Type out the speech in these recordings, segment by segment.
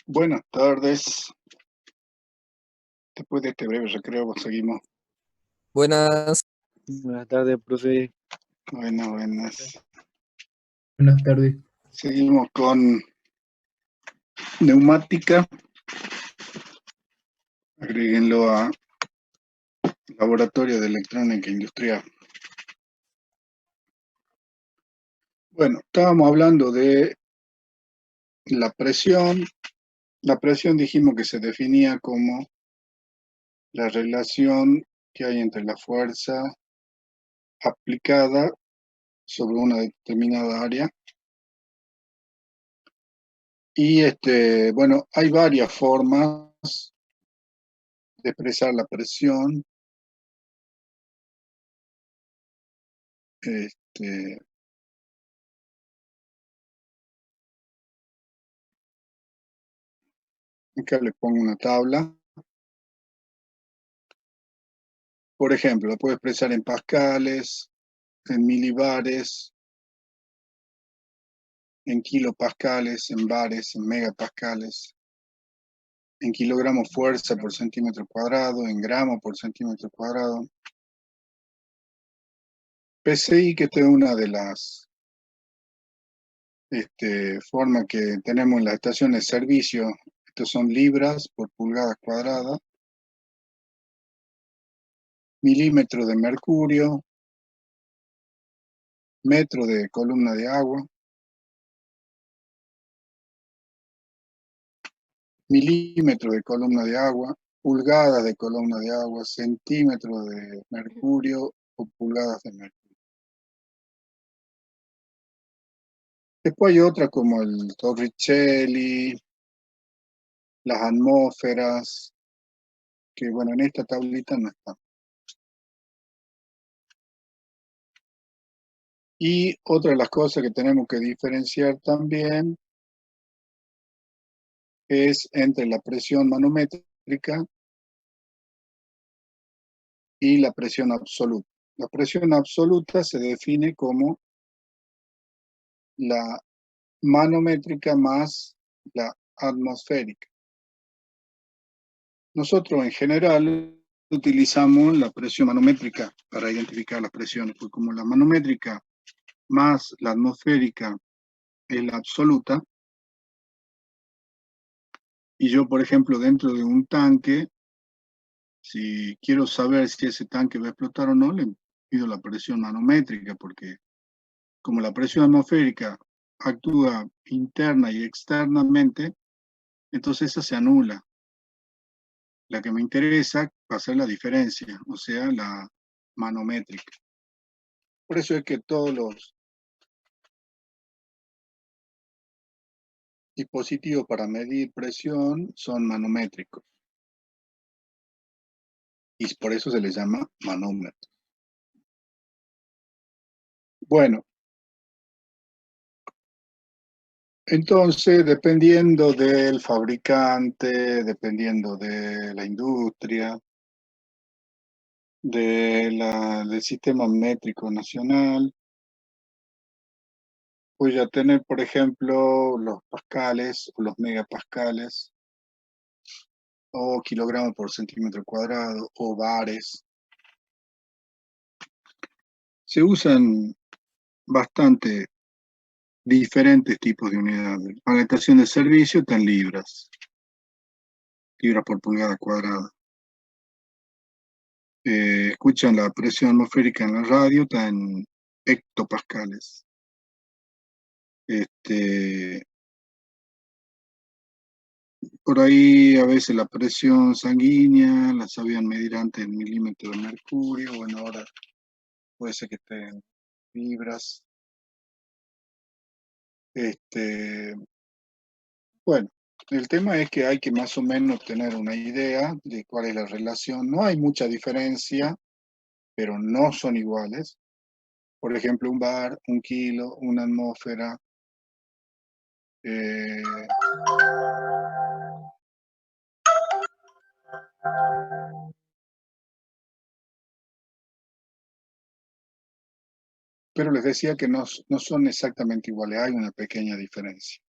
Buenas tardes. Después de este breve recreo, seguimos. Buenas, Buenas tardes, profe. Buenas. Buenas tardes. Seguimos con neumática. Agréguenlo a Laboratorio de Electrónica Industrial. Bueno, estábamos hablando de la presión. La presión dijimos que se definía como la relación que hay entre la fuerza aplicada sobre una determinada área. Y bueno, hay varias formas de expresar la presión. Acá le pongo una tabla. Por ejemplo, lo puedo expresar en pascales, en milibares, en kilopascales, en bares, en megapascales, en kilogramos fuerza por centímetro cuadrado, en gramos por centímetro cuadrado. PSI, que esta es una de las formas que tenemos en las estaciones de servicio. Estos son libras por pulgadas cuadradas. Milímetro de mercurio, metro de columna de agua, milímetro de columna de agua, pulgadas de columna de agua, centímetros de mercurio o pulgadas de mercurio. Después hay otras como el Torricelli, las atmósferas, que bueno, en esta tablita no están. Y otra de las cosas que tenemos que diferenciar también es entre la presión manométrica y la presión absoluta. La presión absoluta se define como la manométrica más la atmosférica. Nosotros en general utilizamos la presión manométrica para identificar las presiones, porque como la manométrica más la atmosférica es la absoluta, y yo, por ejemplo, dentro de un tanque, si quiero saber si ese tanque va a explotar o no, le pido la presión manométrica, porque como la presión atmosférica actúa interna y externamente, entonces esa se anula. La que me interesa va a ser la diferencia, o sea, la manométrica. Por eso es que todos los dispositivos para medir presión son manométricos. Y por eso se les llama manómetro. Bueno, entonces, dependiendo del fabricante, dependiendo de la industria, del sistema métrico nacional, voy a tener, por ejemplo, los pascales o los megapascales, o kilogramos por centímetro cuadrado, o bares. Se usan bastante diferentes tipos de unidades. Para la estación de servicio están libras por pulgada cuadrada. Escuchan la presión atmosférica en la radio, está en hectopascales. Por ahí a veces la presión sanguínea la sabían medir antes en milímetros de mercurio, bueno, ahora puede ser que esté en libras. Bueno, el tema es que hay que más o menos tener una idea de cuál es la relación. No hay mucha diferencia, pero no son iguales. Por ejemplo, un bar, un kilo, una atmósfera. Pero les decía que no son exactamente iguales, hay una pequeña diferencia.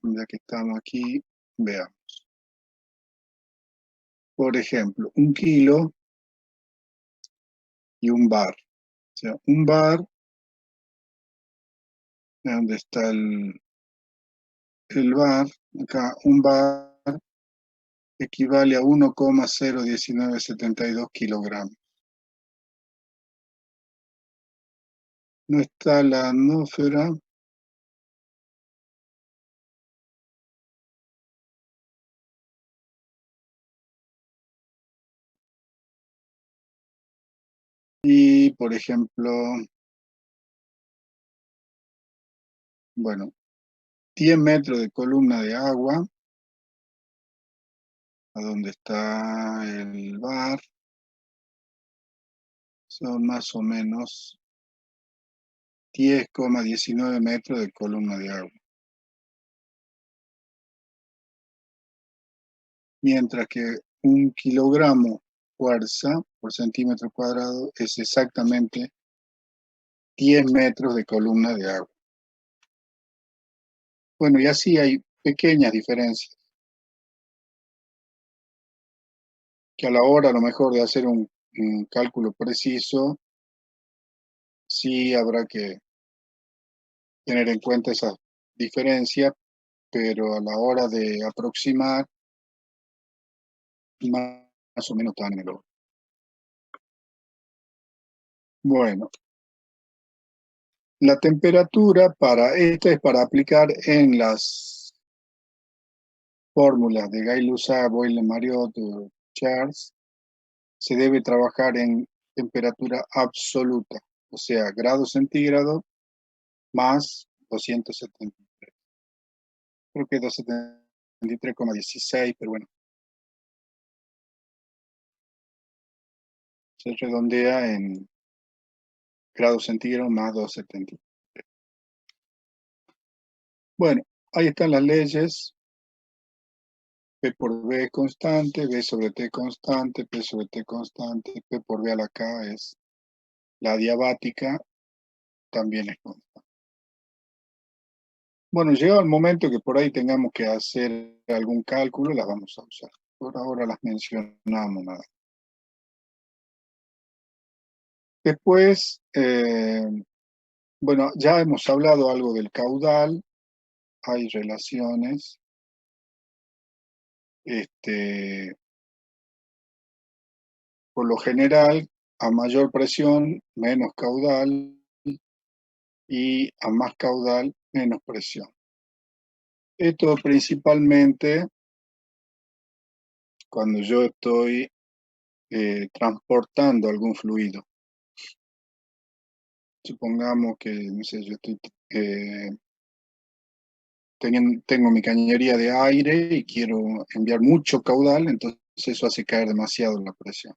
Ya que estamos aquí, Veamos. Por ejemplo, 1 kilo y un bar. O sea, un bar, ¿dónde está el bar? Acá, un bar equivale a 1,01972 kilogramos. No está la atmósfera. Y, por ejemplo, bueno, 10 metros de columna de agua, a donde está el bar, son más o menos 10,19 metros de columna de agua. Mientras que 1 kilogramo fuerza por centímetro cuadrado es exactamente 10 metros de columna de agua. Bueno, y así hay pequeñas diferencias, que a la hora a lo mejor de hacer un cálculo preciso, sí habrá que tener en cuenta esa diferencia, pero a la hora de aproximar, más o menos están en el orden. Bueno, la temperatura esta es para aplicar en las fórmulas de Gay-Lussac, Boyle-Mariotte, Charles, se debe trabajar en temperatura absoluta, o sea, grados centígrados más 273. Creo que es 273,16, pero bueno, se redondea en grados centígrados más 273. Bueno, ahí están las leyes. P por B es constante, B sobre T constante, P sobre T constante, P por B a la K es la adiabática, también es constante. Bueno, llegado el momento que por ahí tengamos que hacer algún cálculo, las vamos a usar. Por ahora las mencionamos nada. Después, bueno, ya hemos hablado algo del caudal, hay relaciones. Por lo general, a mayor presión, menos caudal, y a más caudal, menos presión. Esto principalmente cuando yo estoy transportando algún fluido. Supongamos que, no sé, yo estoy tengo mi cañería de aire y quiero enviar mucho caudal, entonces eso hace caer demasiado la presión.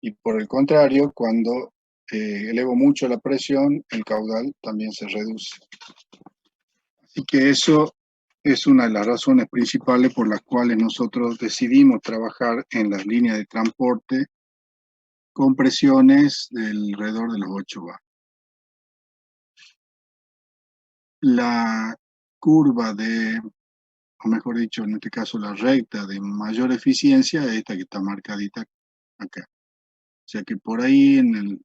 Y por el contrario, cuando elevo mucho la presión, el caudal también se reduce. Así que eso es una de las razones principales por las cuales nosotros decidimos trabajar en las líneas de transporte con presiones de alrededor de los 8 bar. La curva o mejor dicho, en este caso la recta de mayor eficiencia es esta que está marcadita acá. O sea que por ahí en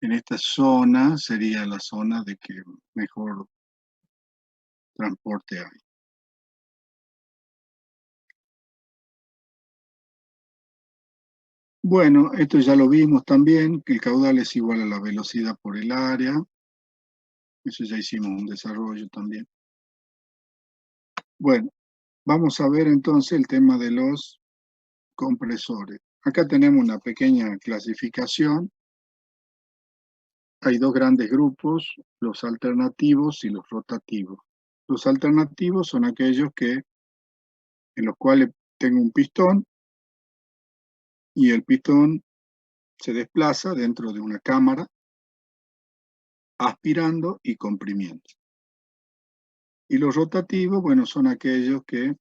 esta zona sería la zona de que mejor transporte hay. Bueno, esto ya lo vimos también, que el caudal es igual a la velocidad por el área. Eso ya hicimos un desarrollo también. Bueno, vamos a ver entonces el tema de los compresores. Acá tenemos una pequeña clasificación. Hay dos grandes grupos, los alternativos y los rotativos. Los alternativos son aquellos en los cuales tengo un pistón y el pistón se desplaza dentro de una cámara, aspirando y comprimiendo. Y los rotativos, bueno, son aquellos que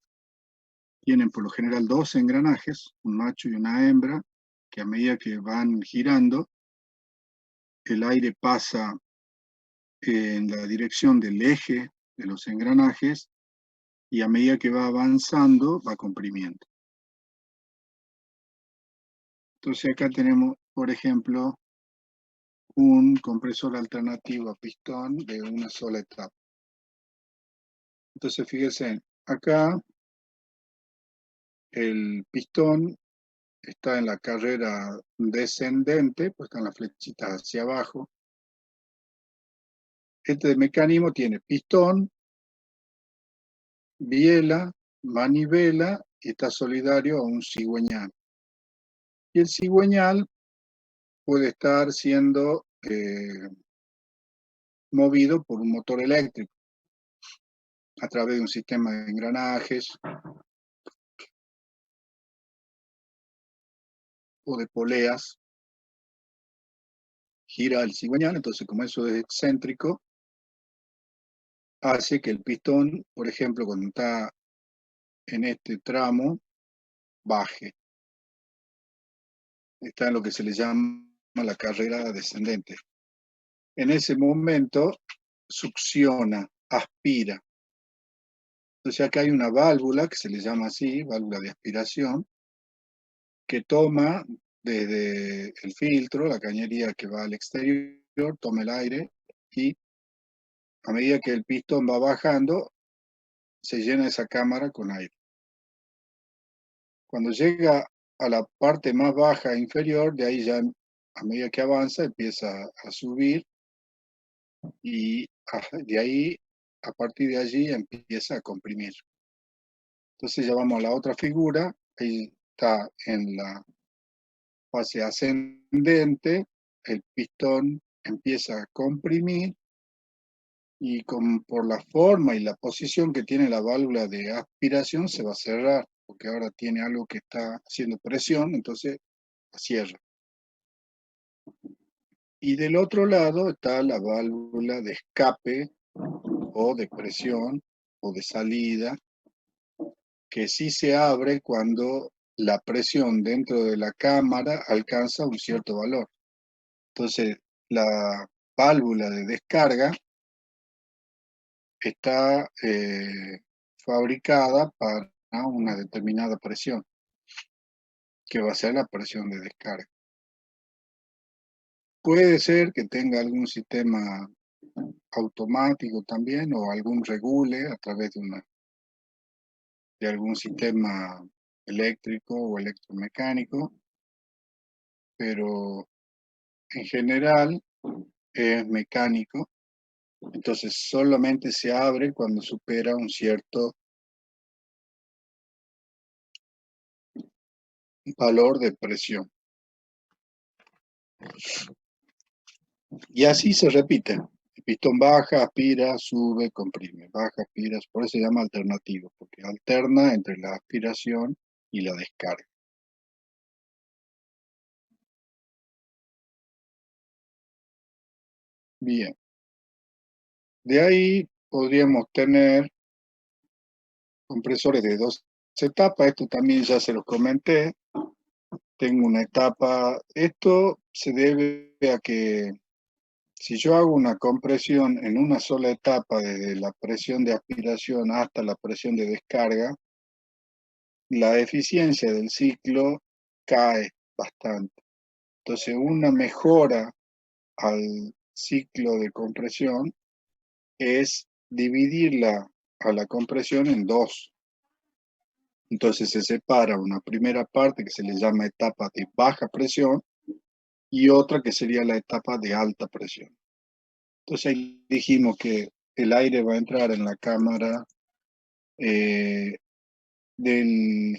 tienen por lo general dos engranajes, un macho y una hembra, que a medida que van girando, el aire pasa en la dirección del eje de los engranajes y a medida que va avanzando, va comprimiendo. Entonces acá tenemos, por ejemplo, un compresor alternativo a pistón de una sola etapa. Entonces fíjense, acá el pistón está en la carrera descendente, pues están las flechitas hacia abajo. Este mecanismo tiene pistón, biela, manivela y está solidario a un cigüeñal. Y el cigüeñal puede estar siendo movido por un motor eléctrico a través de un sistema de engranajes o de poleas. Gira el cigüeñal, entonces como eso es excéntrico, hace que el pistón, por ejemplo, cuando está en este tramo, baje. Está en lo que se le llama la carrera descendente. En ese momento succiona, aspira. Entonces acá hay una válvula que se le llama así, válvula de aspiración, que toma desde el filtro, la cañería que va al exterior, toma el aire y a medida que el pistón va bajando, se llena esa cámara con aire. Cuando llega a la parte más baja inferior, de ahí ya a medida que avanza empieza a subir y de ahí, a partir de allí empieza a comprimir. Entonces ya vamos a la otra figura, ahí está en la fase ascendente, el pistón empieza a comprimir y por la forma y la posición que tiene la válvula de aspiración se va a cerrar, porque ahora tiene algo que está haciendo presión, entonces cierra. Y del otro lado está la válvula de escape o de presión o de salida, que sí se abre cuando la presión dentro de la cámara alcanza un cierto valor. Entonces, la válvula de descarga está fabricada para una determinada presión, que va a ser la presión de descarga. Puede ser que tenga algún sistema automático también o algún regule a través de algún sistema eléctrico o electromecánico, pero en general es mecánico, entonces solamente se abre cuando supera un cierto valor de presión. Y así se repite. El pistón baja, aspira, sube, comprime, baja, aspira, por eso se llama alternativo, porque alterna entre la aspiración y la descarga. Bien. De ahí podríamos tener compresores de dos etapas, esto también ya se los comenté. Tengo una etapa, esto se debe a que si yo hago una compresión en una sola etapa, desde la presión de aspiración hasta la presión de descarga, la eficiencia del ciclo cae bastante. Entonces, una mejora al ciclo de compresión es dividirla a la compresión en dos. Entonces se separa una primera parte que se le llama etapa de baja presión y otra que sería la etapa de alta presión. Entonces ahí dijimos que el aire va a entrar en la cámara del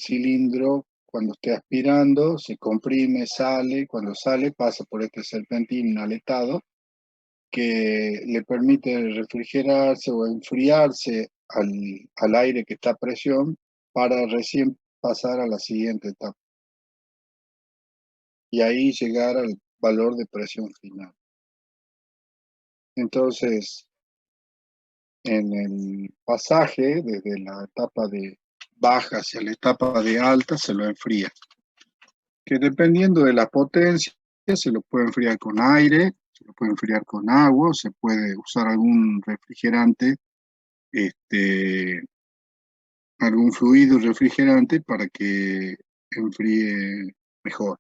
cilindro cuando esté aspirando, se comprime, sale, cuando sale pasa por este serpentín aletado que le permite refrigerarse o enfriarse al aire que está a presión para recién pasar a la siguiente etapa y ahí llegar al valor de presión final. Entonces, en el pasaje desde la etapa de baja hacia la etapa de alta se lo enfría, que dependiendo de la potencia se lo puede enfriar con aire, se lo puede enfriar con agua, o se puede usar algún refrigerante algún fluido refrigerante para que enfríe mejor.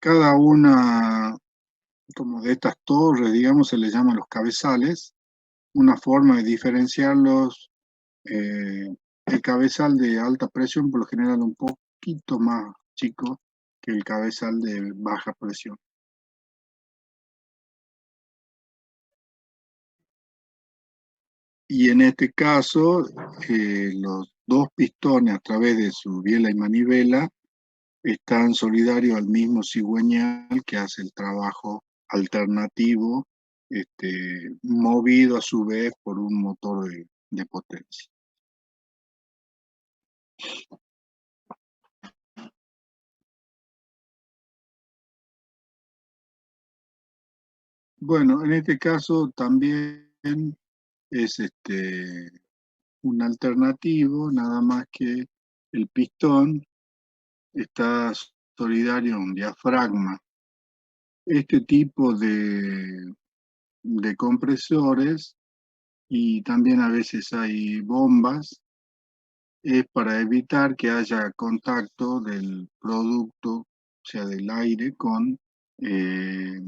Cada una como de estas torres, digamos, se les llama los cabezales. Una forma de diferenciarlos, el cabezal de alta presión por lo general un poquito más chico que el cabezal de baja presión. Y en este caso, los dos pistones a través de su biela y manivela están solidarios al mismo cigüeñal que hace el trabajo alternativo, movido a su vez por un motor de potencia. Bueno, en este caso también es un alternativo, nada más que el pistón está solidario a un diafragma. Este tipo de compresores, y también a veces hay bombas, es para evitar que haya contacto del producto, o sea, del aire, con eh,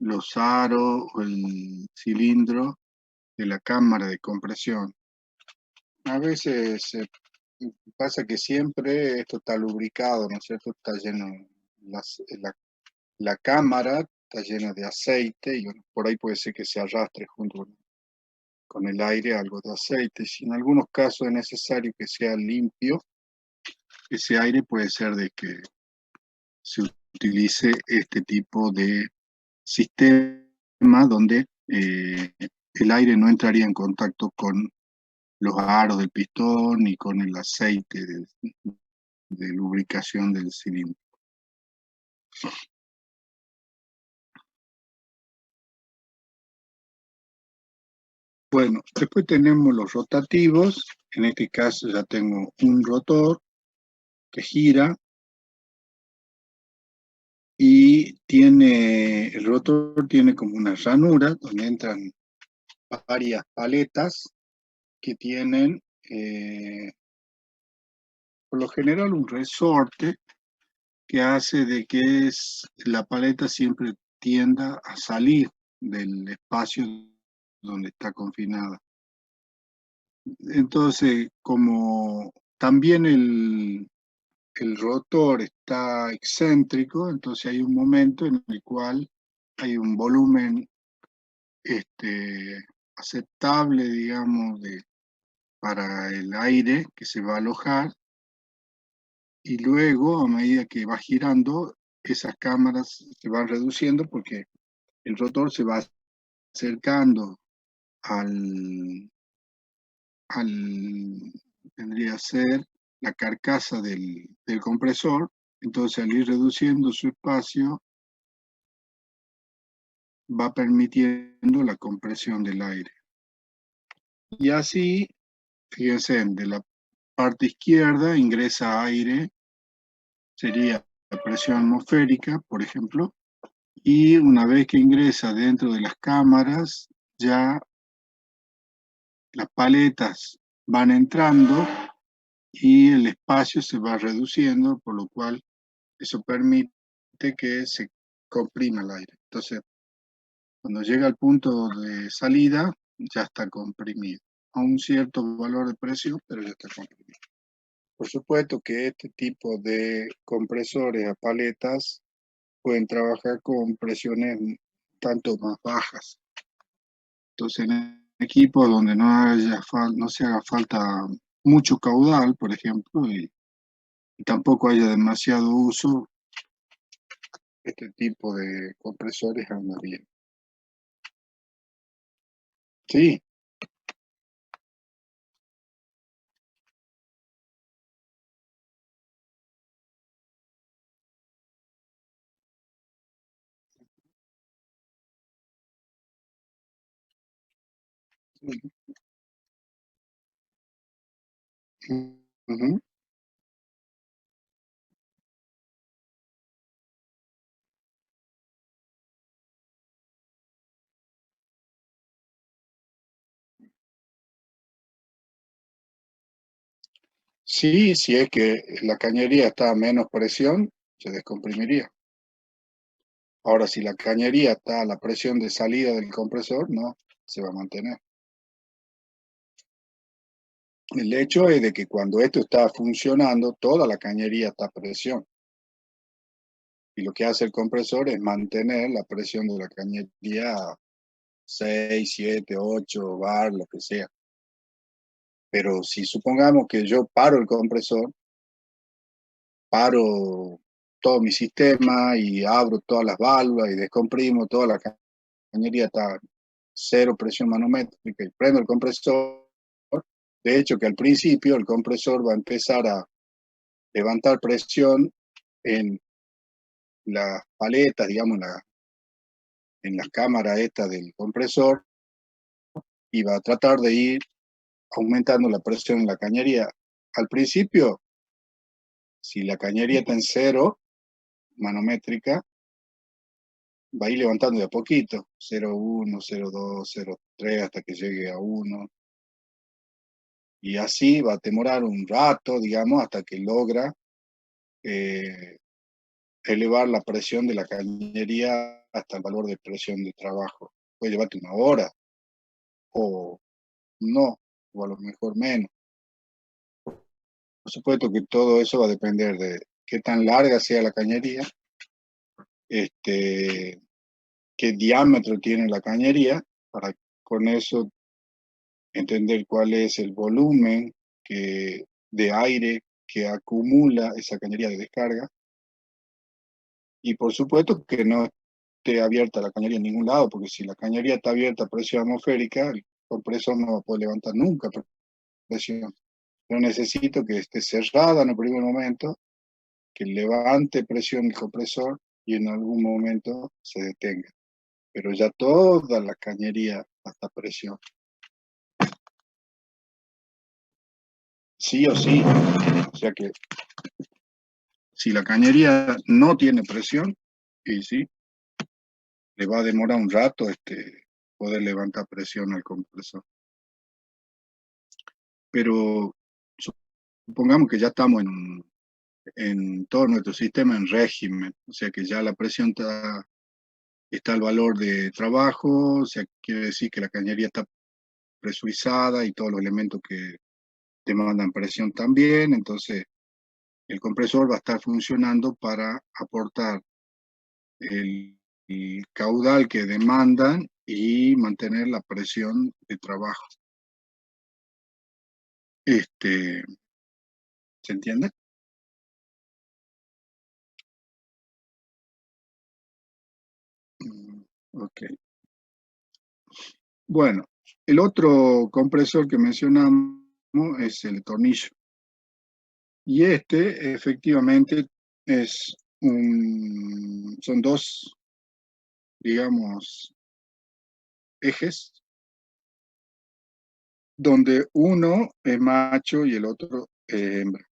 los aros o el cilindro de la cámara de compresión. A veces pasa que siempre esto está lubricado, ¿no es cierto? Está lleno, la cámara está llena de aceite y bueno, por ahí puede ser que se arrastre junto con el aire algo de aceite. Si en algunos casos es necesario que sea limpio, ese aire puede ser de que se utilice este tipo de sistema donde el aire no entraría en contacto con los aros del pistón y con el aceite de lubricación del cilindro. Bueno, después tenemos los rotativos. En este caso ya tengo un rotor que gira y el rotor tiene como una ranura donde entran varias paletas que tienen por lo general un resorte que hace de que la paleta siempre tienda a salir del espacio donde está confinada. Entonces, como también el rotor está excéntrico, entonces hay un momento en el cual hay un volumen aceptable, digamos, para el aire que se va a alojar, y luego, a medida que va girando, esas cámaras se van reduciendo porque el rotor se va acercando al, vendría a ser la carcasa del compresor. Entonces, al ir reduciendo su espacio, va permitiendo la compresión del aire. Y así, fíjense, de la parte izquierda ingresa aire, sería la presión atmosférica, por ejemplo, y una vez que ingresa dentro de las cámaras, ya las paletas van entrando y el espacio se va reduciendo, por lo cual eso permite que se comprima el aire. Entonces, cuando llega al punto de salida, ya está comprimido a un cierto valor de presión, pero ya está comprimido. Por supuesto que este tipo de compresores a paletas pueden trabajar con presiones tanto más bajas. Entonces, en equipos donde no se haga falta mucho caudal, por ejemplo, y tampoco haya demasiado uso, este tipo de compresores anda bien. Sí. Ujú. Sí, si es que la cañería está a menos presión, se descomprimiría. Ahora, si la cañería está a la presión de salida del compresor, no, se va a mantener. El hecho es de que cuando esto está funcionando, toda la cañería está a presión. Y lo que hace el compresor es mantener la presión de la cañería a 6, 7, 8 bar, lo que sea. Pero si supongamos que yo paro el compresor, paro todo mi sistema y abro todas las válvulas y descomprimo, toda la cañería está a cero presión manométrica y prendo el compresor, de hecho que al principio el compresor va a empezar a levantar presión en las paletas, digamos, en las cámaras estas del compresor, y va a tratar de ir aumentando la presión en la cañería. Al principio, si la cañería está en cero manométrica, va a ir levantando de a poquito, 0,1, 0,2, 0,3, hasta que llegue a 1. Y así va a demorar un rato, digamos, hasta que logra elevar la presión de la cañería hasta el valor de presión de trabajo. Puede llevarte una hora, o no, o a lo mejor menos. Por supuesto que todo eso va a depender de qué tan larga sea la cañería, qué diámetro tiene la cañería, para con eso entender cuál es el volumen de aire que acumula esa cañería de descarga. Y por supuesto que no esté abierta la cañería en ningún lado, porque si la cañería está abierta a presión atmosférica, el compresor no va a poder levantar nunca presión. Yo necesito que esté cerrada en el primer momento, que levante presión el compresor y en algún momento se detenga. Pero ya toda la cañería hasta presión. Sí o sí. O sea que si la cañería no tiene presión, y sí, le va a demorar un rato poder levantar presión al compresor. Pero supongamos que ya estamos en todo nuestro sistema en régimen, o sea que ya la presión está al valor de trabajo, o sea, quiere decir que la cañería está presurizada y todos los elementos que demandan presión también, entonces el compresor va a estar funcionando para aportar el caudal que demandan y mantener la presión de trabajo. ¿Se entiende? Ok. Bueno, el otro compresor que mencionamos es el tornillo. Y efectivamente, son dos, digamos, ejes, donde uno es macho y el otro es hembra.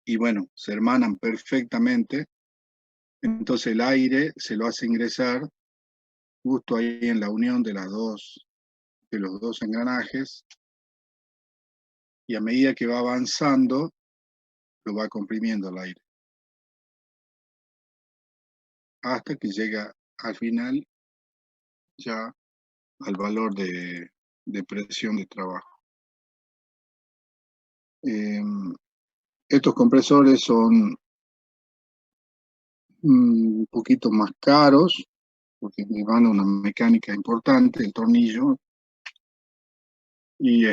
Y bueno, se hermanan perfectamente, entonces el aire se lo hace ingresar justo ahí en la unión de los dos engranajes, y a medida que va avanzando, lo va comprimiendo el aire, hasta que llega al final ya al valor de presión de trabajo. Estos compresores son un poquito más caros, porque llevan una mecánica importante, el tornillo, y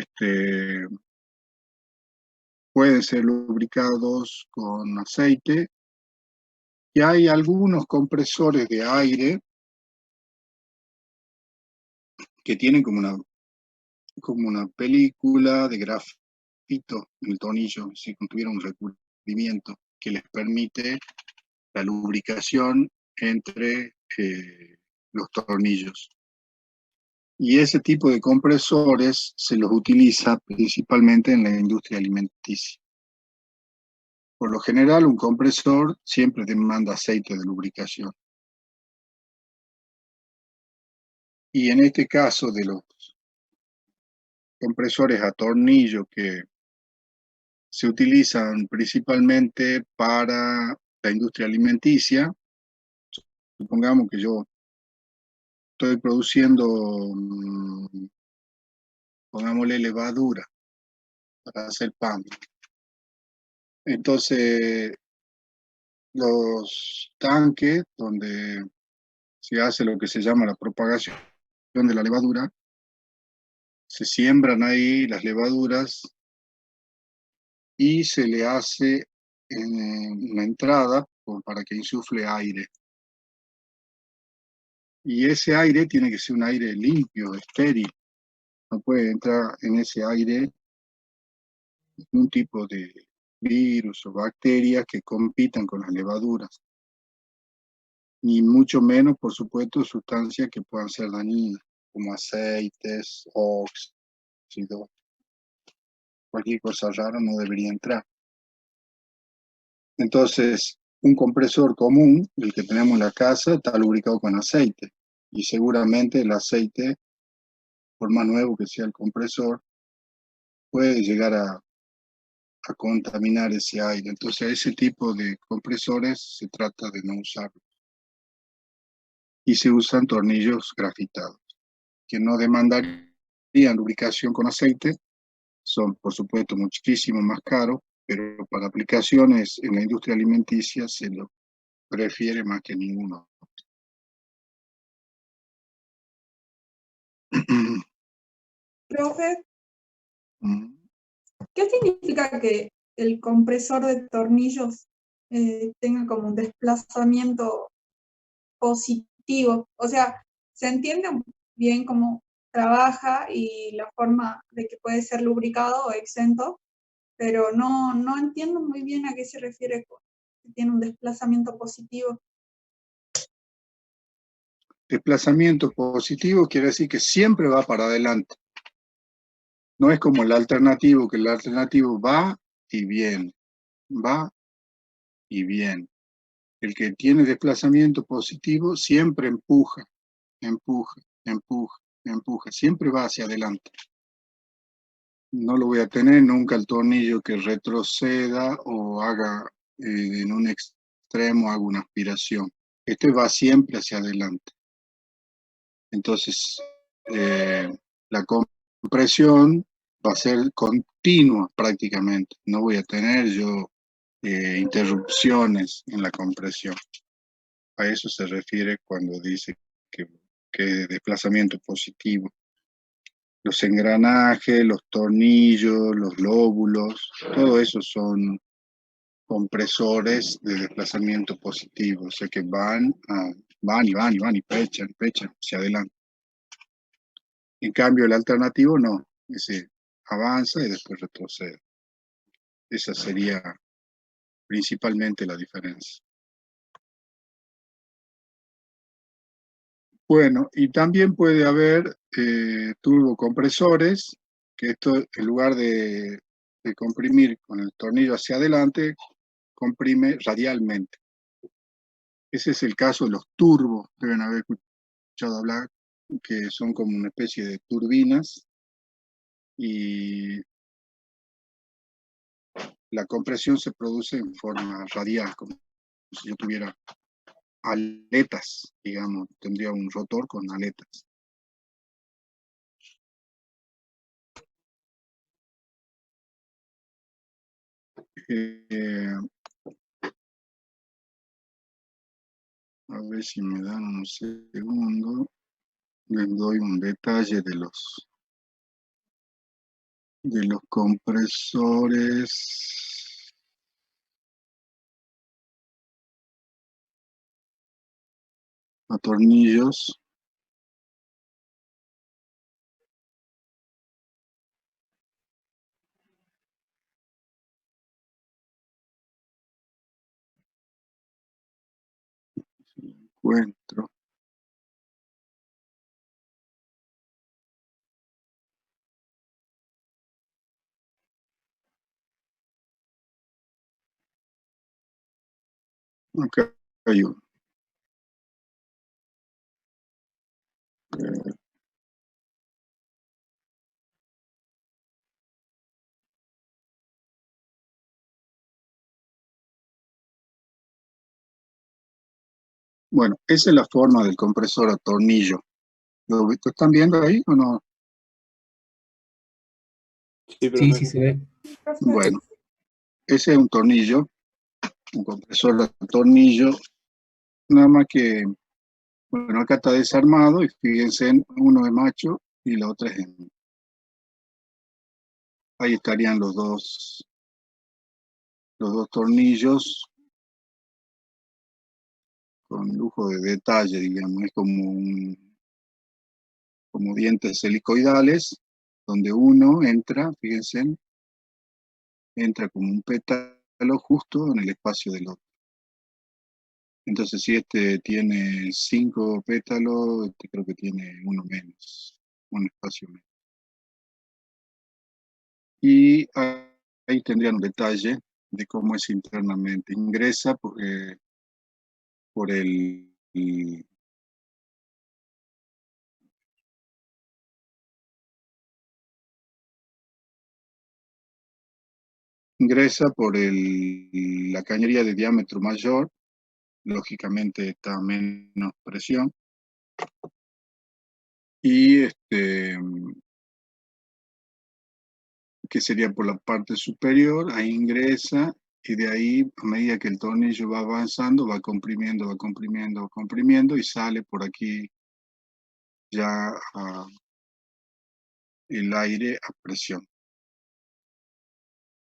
pueden ser lubricados con aceite, y hay algunos compresores de aire que tienen como una película de grafito en el tornillo, si tuviera un recubrimiento que les permite la lubricación entre los tornillos. Y ese tipo de compresores se los utiliza principalmente en la industria alimenticia. Por lo general, un compresor siempre demanda aceite de lubricación. Y en este caso de los compresores a tornillo que se utilizan principalmente para la industria alimenticia. Supongamos que yo estoy produciendo, pongámosle levadura para hacer pan. Entonces, los tanques donde se hace lo que se llama la propagación de la levadura, se siembran ahí las levaduras y se le hace una entrada para que insufle aire. Y ese aire tiene que ser un aire limpio, estéril. No puede entrar en ese aire ningún tipo de virus o bacterias que compitan con las levaduras. Ni mucho menos, por supuesto, sustancias que puedan ser dañinas, como aceites, óxidos. Cualquier cosa rara no debería entrar. Entonces, un compresor común, el que tenemos en la casa, está lubricado con aceite. Y seguramente el aceite, por más nuevo que sea el compresor, puede llegar a contaminar ese aire. Entonces, ese tipo de compresores se trata de no usarlos. Y se usan tornillos grafitados, que no demandarían lubricación con aceite, son por supuesto muchísimo más caros, pero para aplicaciones en la industria alimenticia se lo prefiere más que ninguno. Profe, ¿qué significa que el compresor de tornillos tenga como un desplazamiento positivo? O sea, se entiende bien cómo trabaja y la forma de que puede ser lubricado o exento, pero no entiendo muy bien a qué se refiere con que tiene un desplazamiento positivo. Desplazamiento positivo quiere decir que siempre va para adelante. No es como el alternativo, que el alternativo va y viene, va y viene. El que tiene desplazamiento positivo siempre empuja, empuja, empuja, empuja, siempre va hacia adelante. No lo voy a tener nunca el tornillo que retroceda o haga en un extremo, haga una aspiración. Este va siempre hacia adelante. Entonces, la compresión va a ser continua prácticamente. No voy a tener yo interrupciones en la compresión. A eso se refiere cuando dice que desplazamiento positivo. Los engranajes, los tornillos, los lóbulos, todo eso son compresores de desplazamiento positivo, o sea que van y pechan hacia adelante. En cambio, el alternativo no, ese avanza y después retrocede. Esa sería principalmente la diferencia. Bueno, y también puede haber turbocompresores, que esto en lugar de comprimir con el tornillo hacia adelante, comprime radialmente. Ese es el caso de los turbos, deben haber escuchado hablar, que son como una especie de turbinas y la compresión se produce en forma radial, como si yo tuviera aletas, digamos, tendría un rotor con aletas. A ver si me dan un segundo, les doy un detalle de los compresores. A tornillos. Encuentro. Acá hay uno. Bueno, esa es la forma del compresor a tornillo. ¿Lo están viendo ahí o no? Sí, profe. Sí, sí se ve. Bueno, ese es un tornillo, un compresor a tornillo, nada más que, bueno, acá está desarmado y fíjense, uno es macho y la otra es hembra. Ahí estarían los dos tornillos con lujo de detalle, digamos, es como dientes helicoidales, donde uno entra, fíjense, entra como un pétalo justo en el espacio del otro. Entonces, si este tiene 5 pétalos, este creo que tiene uno menos, un espacio menos. Y ahí tendrían un detalle de cómo es internamente. Ingresa por la cañería de diámetro mayor, lógicamente está a menos presión, y que sería por la parte superior, ahí ingresa, y de ahí, a medida que el tornillo va avanzando, va comprimiendo, y sale por aquí ya el aire a presión.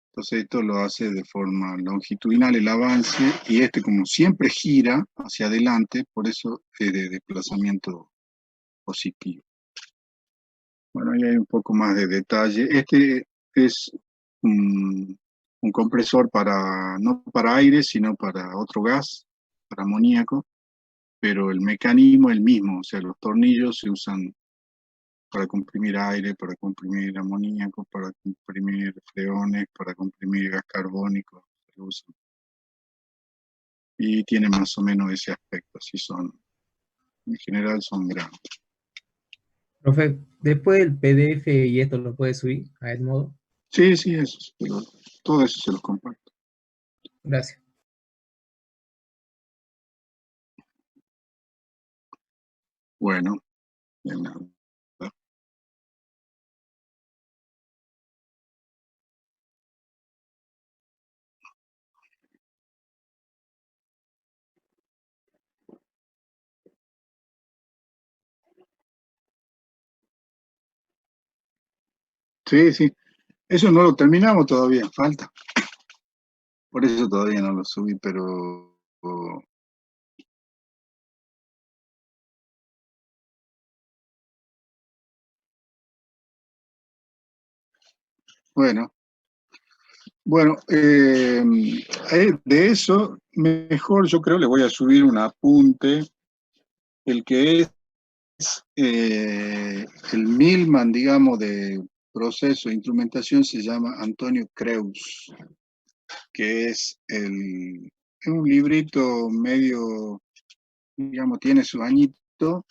Entonces esto lo hace de forma longitudinal el avance, y como siempre gira hacia adelante, por eso es de desplazamiento positivo. Bueno, ahí hay un poco más de detalle. Este es un compresor no para aire, sino para otro gas, para amoníaco, pero el mecanismo es el mismo, o sea, los tornillos se usan para comprimir aire, para comprimir amoníaco, para comprimir freones, para comprimir gas carbónico, se usan. Y tiene más o menos ese aspecto, así son, en general son grandes. Profe, después el PDF y esto lo puede subir a Edmodo. Sí, eso, todo eso se los comparto. Gracias. Bueno, de nada. Sí, eso no lo terminamos todavía, falta. Por eso todavía no lo subí, pero bueno, de eso, mejor yo creo le voy a subir un apunte, el que es el Milman, digamos, de proceso de instrumentación, se llama Antonio Creus, que es un librito medio, digamos, tiene su añito,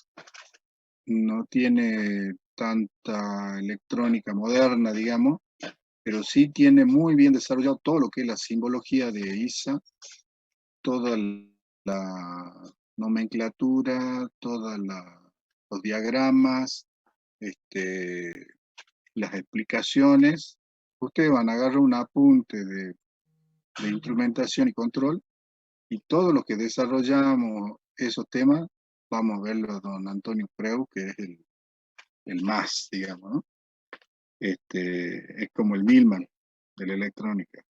no tiene tanta electrónica moderna, digamos, pero sí tiene muy bien desarrollado todo lo que es la simbología de ISA, toda la nomenclatura, todos los diagramas, las explicaciones. Ustedes van a agarrar un apunte de instrumentación y control, y todo lo que desarrollamos esos temas, vamos a verlo a don Antonio Creu, que es el más, digamos, ¿no? Es como el Milman de la electrónica.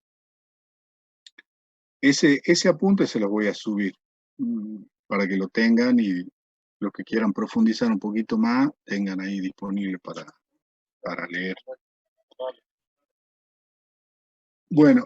Ese apunte se los voy a subir para que lo tengan, y los que quieran profundizar un poquito más, tengan ahí disponible para leer. Bueno,